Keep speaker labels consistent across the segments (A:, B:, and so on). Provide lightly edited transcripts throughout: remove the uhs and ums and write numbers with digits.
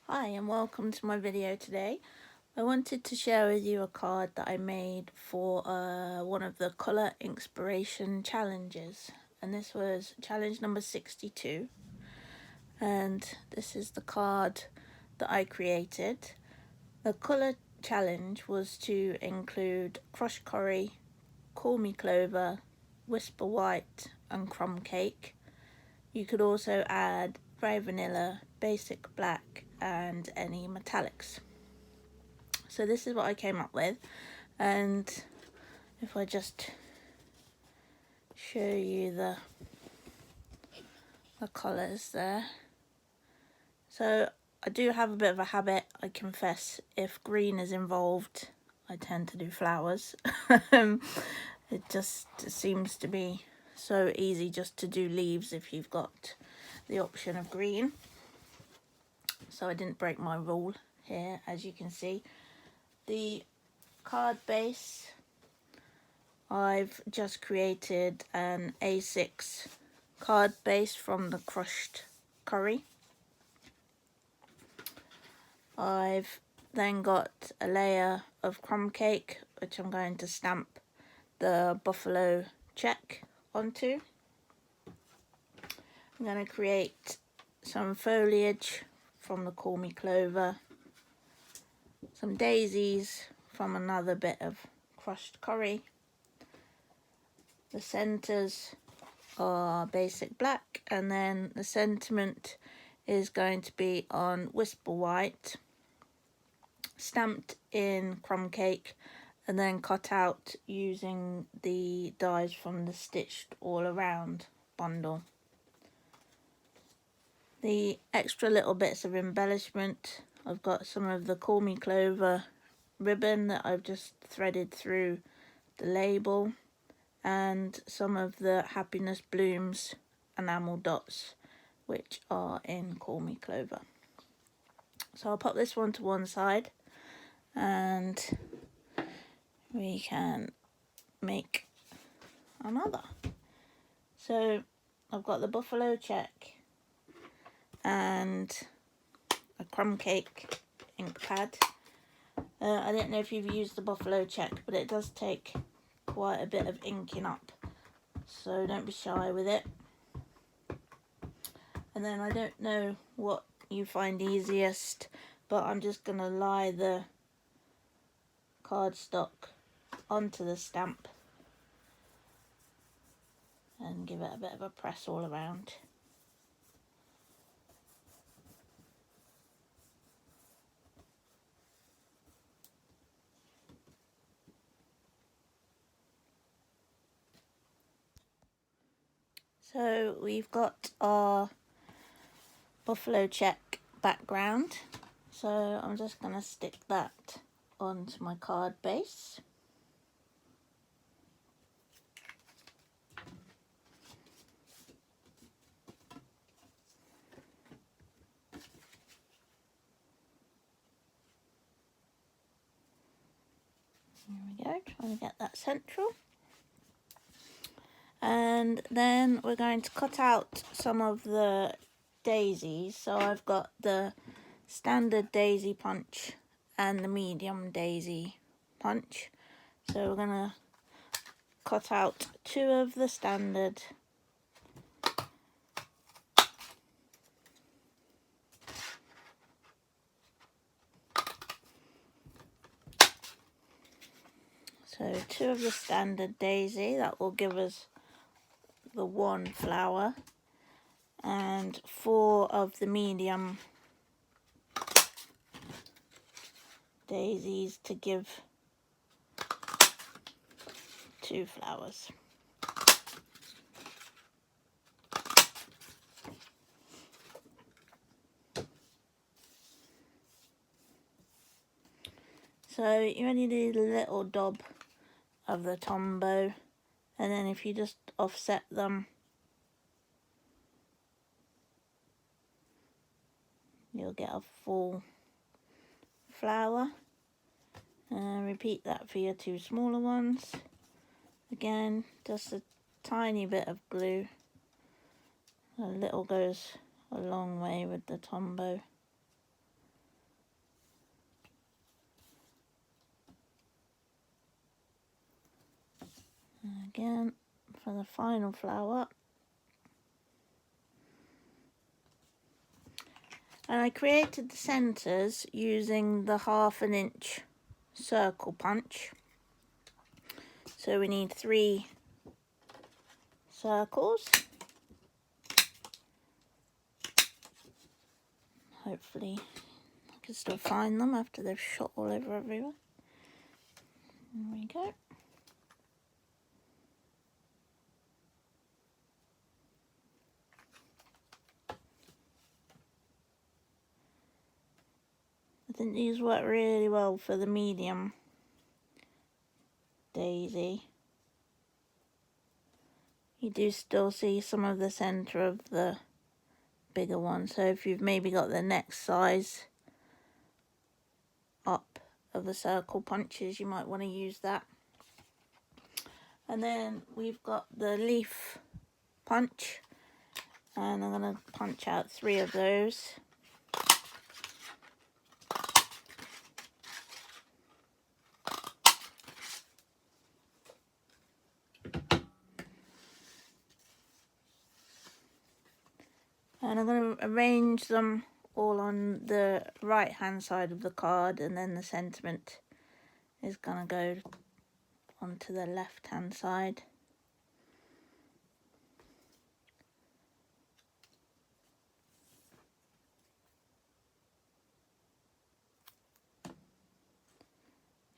A: Hi and welcome to my video today. I wanted to share with you a card that I made for one of the Colour INKspiration challenges, and this was challenge number 62, and this is the card that I created. The colour challenge was to include crushed curry, call me clover, whisper white and crumb cake. You could also add dry vanilla, basic black and any metallics. So this is what I came up with, and if I just show you the colours there. So I do have a bit of a habit, I confess. If green is involved, I tend to do flowers. It just seems to be so easy just to do leaves if you've got the option of green. So I didn't break my rule here, as you can see. The card base, I've just created an A6 card base from the crushed curry. I've then got a layer of crumb cake, which I'm going to stamp the buffalo check onto. I'm going to create some foliage from the call me clover, some daisies from another bit of crushed curry. The centres are basic black, and then the sentiment is going to be on whisper white, stamped in crumb cake, and then cut out using the dies from the stitched all around bundle. The extra little bits of embellishment, I've got some of the call me clover ribbon that I've just threaded through the label, and some of the happiness blooms enamel dots, which are in call me clover. So I'll pop this one to one side and we can make another. So I've got the buffalo check and a crumb cake ink pad. I don't know if you've used the buffalo check, but it does take quite a bit of inking up, so don't be shy with it. And then I don't know what you find easiest, but I'm just going to lie the cardstock onto the stamp and give it a bit of a press all around. So we've got our buffalo check background, so I'm just going to stick that onto my card base. There we go, trying to get that central. And then we're going to cut out some of the daisies. So I've got the standard daisy punch and the medium daisy punch. So we're going to cut out two of the standard daisy, that will give us the one flower, and 4 of the medium daisies to give 2 flowers. So you only need a little dob of the tombow, and then if you just offset them, you'll get a full flower. And repeat that for your 2 smaller ones. Again, just a tiny bit of glue. A little goes a long way with the tombow. And again, for the final flower. And I created the centres using the 1/2 inch circle punch. So we need 3 circles. Hopefully I can still find them after they've shot all over everywhere. There we go. I think these work really well for the medium daisy. You do still see some of the centre of the bigger one, so if you've maybe got the next size up of the circle punches, you might want to use that. And then we've got the leaf punch, and I'm going to punch out 3 of those. And I'm going to arrange them all on the right hand side of the card, and then the sentiment is going to go onto the left hand side.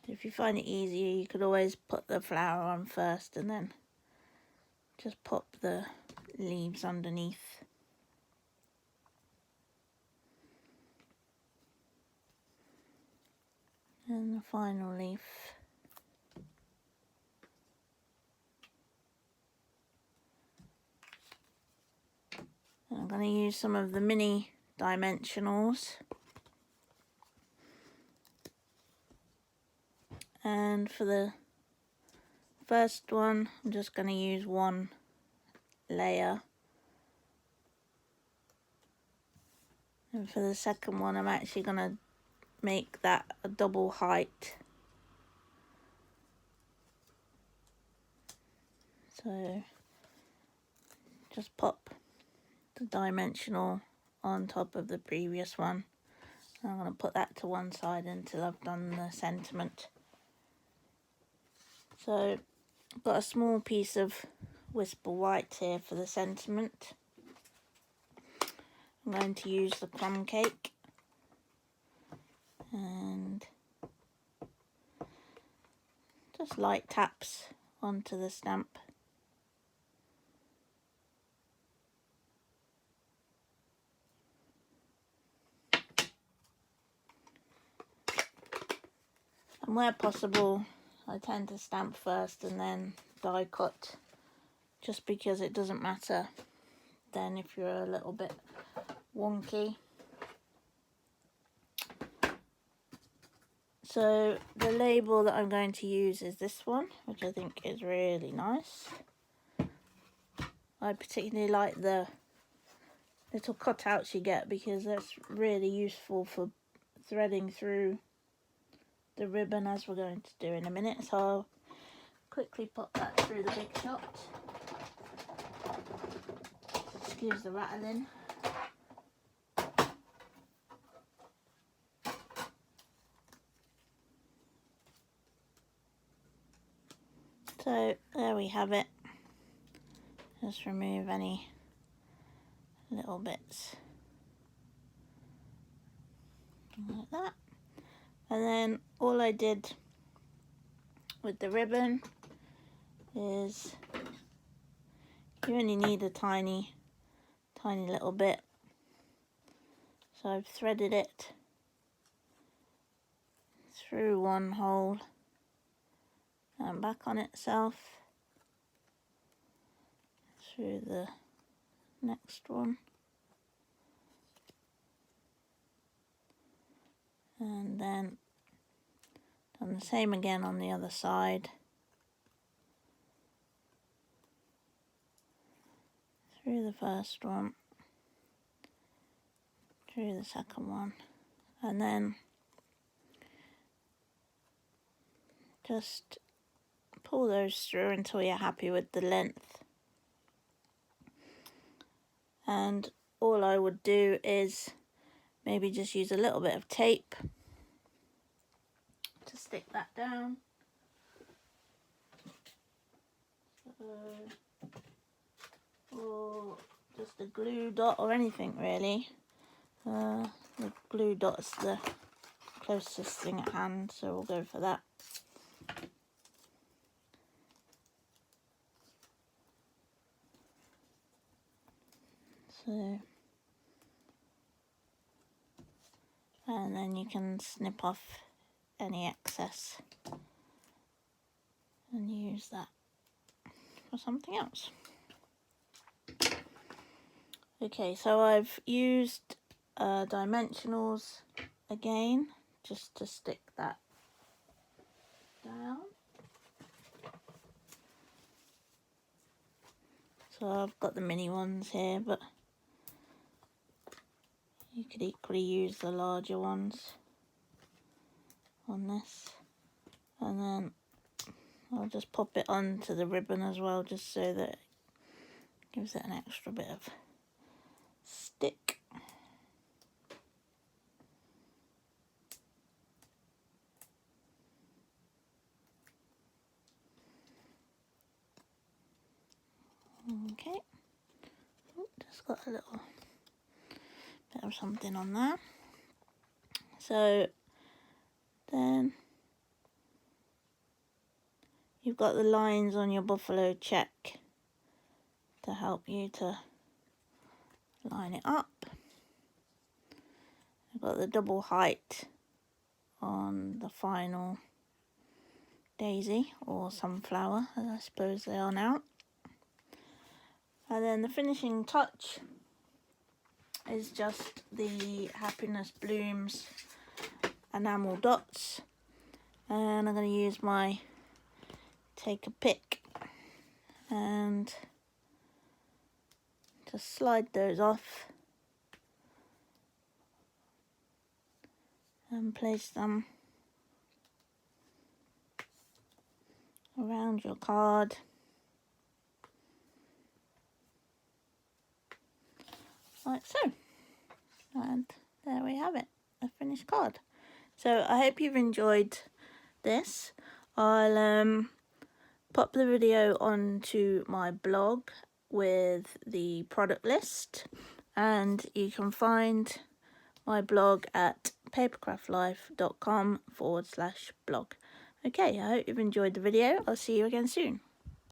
A: If you find it easier, you could always put the flower on first and then just pop the leaves underneath. And the final leaf. And I'm going to use some of the mini dimensionals. And for the first one, I'm just going to use 1 layer. And for the second one, I'm actually going to make that a double height. So just pop the dimensional on top of the previous one. I'm going to put that to one side until I've done the sentiment. So I've got a small piece of Whisper White here for the sentiment. I'm going to use the crumb cake and just light taps onto the stamp. And where possible, I tend to stamp first and then die cut, just because it doesn't matter then if you're a little bit wonky. So the label that I'm going to use is this one, which I think is really nice. I particularly like the little cutouts you get because that's really useful for threading through the ribbon, as we're going to do in a minute. So I'll quickly pop that through the big shot. Excuse the rattling. So there we have it. Just remove any little bits like that. And then all I did with the ribbon is you only need a tiny little bit. So I've threaded it through one hole and back on itself, through the next one, and then done the same again on the other side, through the first one, through the second one, and then just pull those through until you're happy with the length. And all I would do is maybe just use a little bit of tape to stick that down. Or just a glue dot or anything really. The glue dot's the closest thing at hand, so we'll go for that. So, and then you can snip off any excess and use that for something else. Okay, so I've used dimensionals again just to stick that down. So I've got the mini ones here, but you could equally use the larger ones on this. And then I'll just pop it onto the ribbon as well, just so that it gives it an extra bit of stick. Okay, just got a little bit of something on there. So then you've got the lines on your buffalo check to help you to line it up. I've got the double height on the final daisy, or sunflower as I suppose they are now. And then the finishing touch is just the Happiness Blooms enamel dots, and I'm going to use my take a pick and just slide those off and place them around your card. Like so. And there we have it, a finished card. So I hope you've enjoyed this. I'll pop the video onto my blog with the product list, and you can find my blog at papercraftlife.com/blog. Okay, I hope you've enjoyed the video. I'll see you again soon.